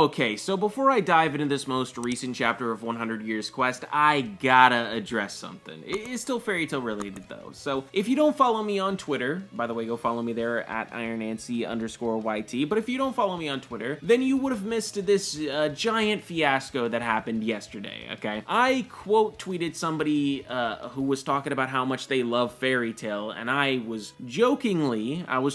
Okay, so before I dive into this most recent chapter of 100 Years Quest, I gotta address something. It is still fairy tale related though. So if you don't follow me on Twitter, by the way, go follow me there at IronNancy_YT, but if you don't follow me on Twitter, then you would have missed this giant fiasco that happened yesterday, okay? I quote tweeted somebody who was talking about how much they love fairy tale, and I was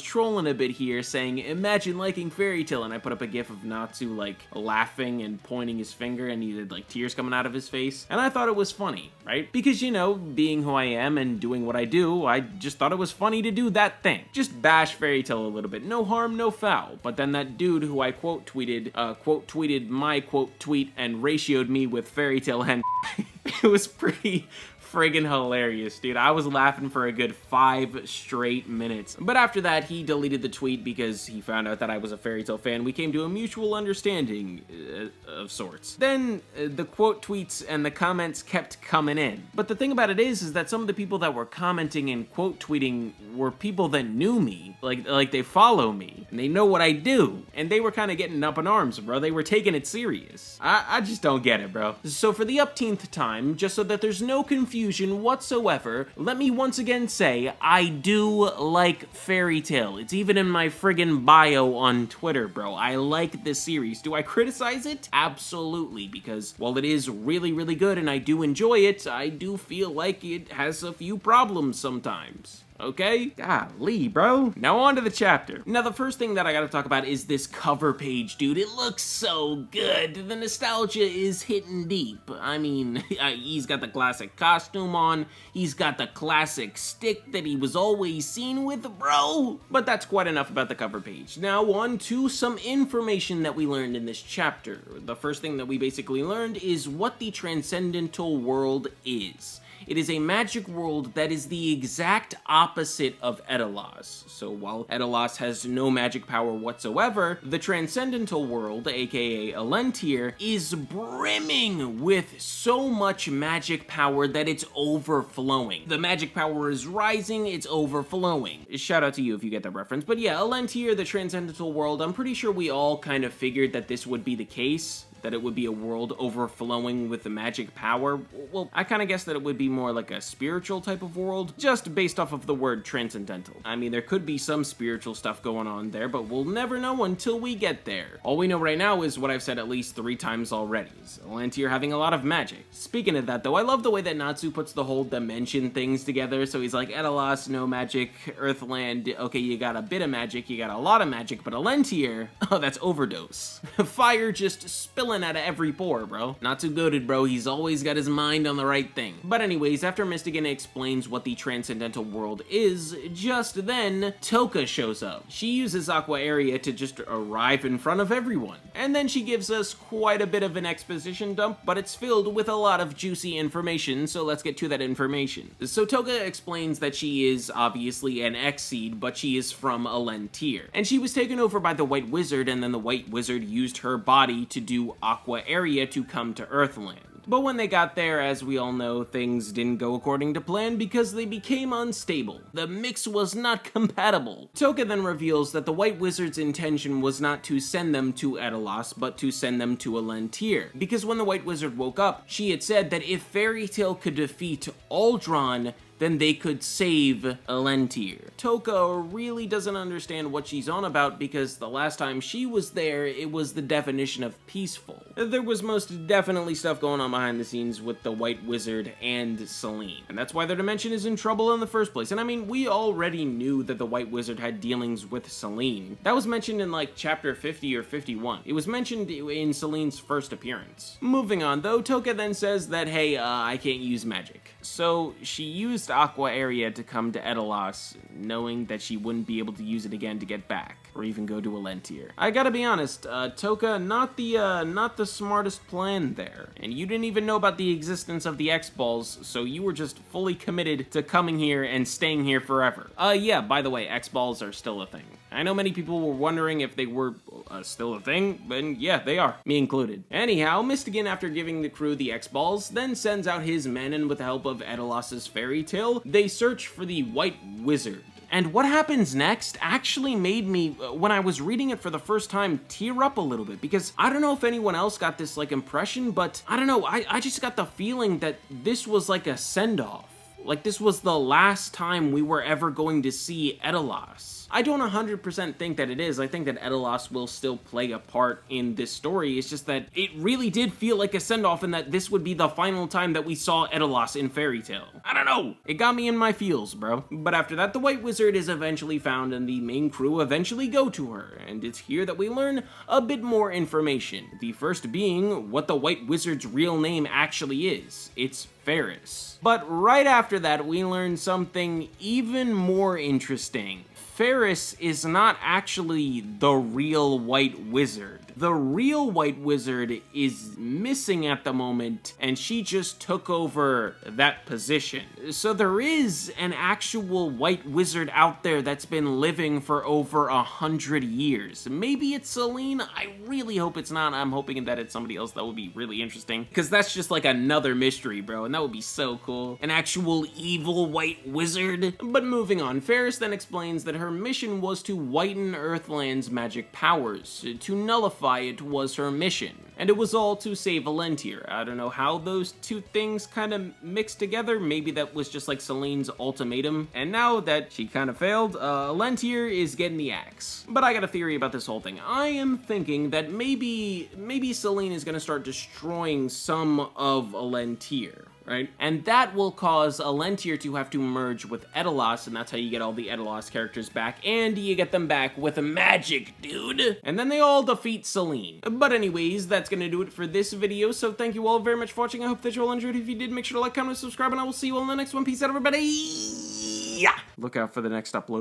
trolling a bit here saying, imagine liking fairy tale, and I put up a gif of Natsu like laughing and pointing his finger, and he had like tears coming out of his face, and I thought it was funny, right? Because, you know, being who I am and doing what I do, I just thought it was funny to do that thing. Just bash fairy tale a little bit, no harm, no foul. But then that dude who I quote tweeted my quote tweet and ratioed me with fairy tale and it was pretty friggin' hilarious, dude. I was laughing for a good 5 straight minutes. But after that, he deleted the tweet because he found out that I was a fairy tale fan. We came to a mutual understanding of sorts. Then the quote tweets and the comments kept coming in. But the thing about it is that some of the people that were commenting and quote tweeting were people that knew me, like they follow me and they know what I do, and they were kind of getting up in arms, bro. They were taking it serious. I just don't get it, bro. So for the upteenth time, just so that there's no confusion whatsoever, let me once again say, I do like fairy tale. It's even in my friggin' bio on Twitter, bro. I like this series. Do I criticize it? Absolutely, because while it is really, really good and I do enjoy it, I do feel like it has a few problems sometimes. Okay? Golly, bro. Now on to the chapter. Now, the first thing that I gotta talk about is this cover page, dude. It looks so good. The nostalgia is hitting deep. I mean, he's got the classic costume on. He's got the classic stick that he was always seen with, bro. But that's quite enough about the cover page. Now, on to some information that we learned in this chapter. The first thing that we basically learned is what the Transcendental World is. It is a magic world that is the exact opposite of Edolas. So while Edolas has no magic power whatsoever, the Transcendental World, aka Alentir, is brimming with so much magic power that it's overflowing. The magic power is rising, it's overflowing. Shout out to you if you get that reference. But yeah, Alentir, the Transcendental World, I'm pretty sure we all kind of figured that this would be the case. That it would be a world overflowing with the magic power. Well, I kind of guess that it would be more like a spiritual type of world, just based off of the word transcendental. I mean, there could be some spiritual stuff going on there, but we'll never know until we get there. All we know right now is what I've said at least 3 times already, is Alentir having a lot of magic. Speaking of that though, I love the way that Natsu puts the whole dimension things together, so he's like, Edolas, no magic, Earthland, okay, you got a bit of magic, you got a lot of magic, but Alentir, oh, that's overdose. Fire just spilling out of every pore, bro. Not too goated, bro. He's always got his mind on the right thing. But anyways, after Mystigan explains what the Transcendental World is, just then, Toka shows up. She uses Aqua Area to just arrive in front of everyone. And then she gives us quite a bit of an exposition dump, but it's filled with a lot of juicy information, so let's get to that information. So Toka explains that she is obviously an X-Seed, but she is from Alentir. And she was taken over by the White Wizard, and then the White Wizard used her body to do Aqua Area to come to Earthland. But when they got there, as we all know, things didn't go according to plan because they became unstable. The mix was not compatible. Toka then reveals that the White Wizard's intention was not to send them to Edolas, but to send them to Alentir. Because when the White Wizard woke up, she had said that if Fairy Tail could defeat Aldron, then they could save Alentir. Toka really doesn't understand what she's on about because the last time she was there, it was the definition of peaceful. There was most definitely stuff going on behind the scenes with the White Wizard and Selene, and that's why their dimension is in trouble in the first place. And I mean, we already knew that the White Wizard had dealings with Selene. That was mentioned in like chapter 50 or 51. It was mentioned in Selene's first appearance. Moving on though, Toka then says that, hey, I can't use magic. So she used Aqua Area to come to Edolas, knowing that she wouldn't be able to use it again to get back, or even go to Alentir. I gotta be honest, Toka, not the smartest plan there. And you didn't even know about the existence of the X-Balls, so you were just fully committed to coming here and staying here forever. Yeah, by the way, X-Balls are still a thing. I know many people were wondering if they were still a thing, but yeah, they are, me included. Anyhow, Mystigan, after giving the crew the X-Balls, then sends out his men, and with the help of Edolas' fairy tale, they search for the White Wizard. And what happens next actually made me, when I was reading it for the first time, tear up a little bit, because I don't know if anyone else got this like impression, but I don't know, I just got the feeling that this was like a send-off. Like this was the last time we were ever going to see Edolas. I don't 100% think that it is. I think that Edolas will still play a part in this story. It's just that it really did feel like a send-off, and that this would be the final time that we saw Edolas in Fairy Tail. I don't know. It got me in my feels, bro. But after that, the White Wizard is eventually found, and the main crew eventually go to her. And it's here that we learn a bit more information. The first being what the White Wizard's real name actually is. It's Ferris. But right after that, we learn something even more interesting. Ferris is not actually the real White Wizard. The real White Wizard is missing at the moment, and she just took over that position. So there is an actual White Wizard out there that's been living for over 100 years. Maybe it's Celine. I really hope it's not. I'm hoping that it's somebody else. That would be really interesting, because that's just like another mystery, bro, and that would be so cool. An actual evil White Wizard. But moving on, Ferris then explains that her mission was to whiten Earthland's magic powers. To nullify it was her mission, and it was all to save Alentir. I don't know how those two things kind of mixed together. Maybe that was just like Celine's ultimatum, and now that she kind of failed, Alentir is getting the axe. But I got a theory about this whole thing. I am thinking that maybe Celine is gonna start destroying some of Alentir, right? And that will cause Alentir to have to merge with Edolas, and that's how you get all the Edolas characters back, and you get them back with magic, dude. And then they all defeat Celine. But anyways, that's gonna do it for this video, so thank you all very much for watching. I hope that you all enjoyed. If you did, make sure to like, comment, and subscribe, and I will see you all in the next one. Peace out, everybody. Yeah. Look out for the next upload.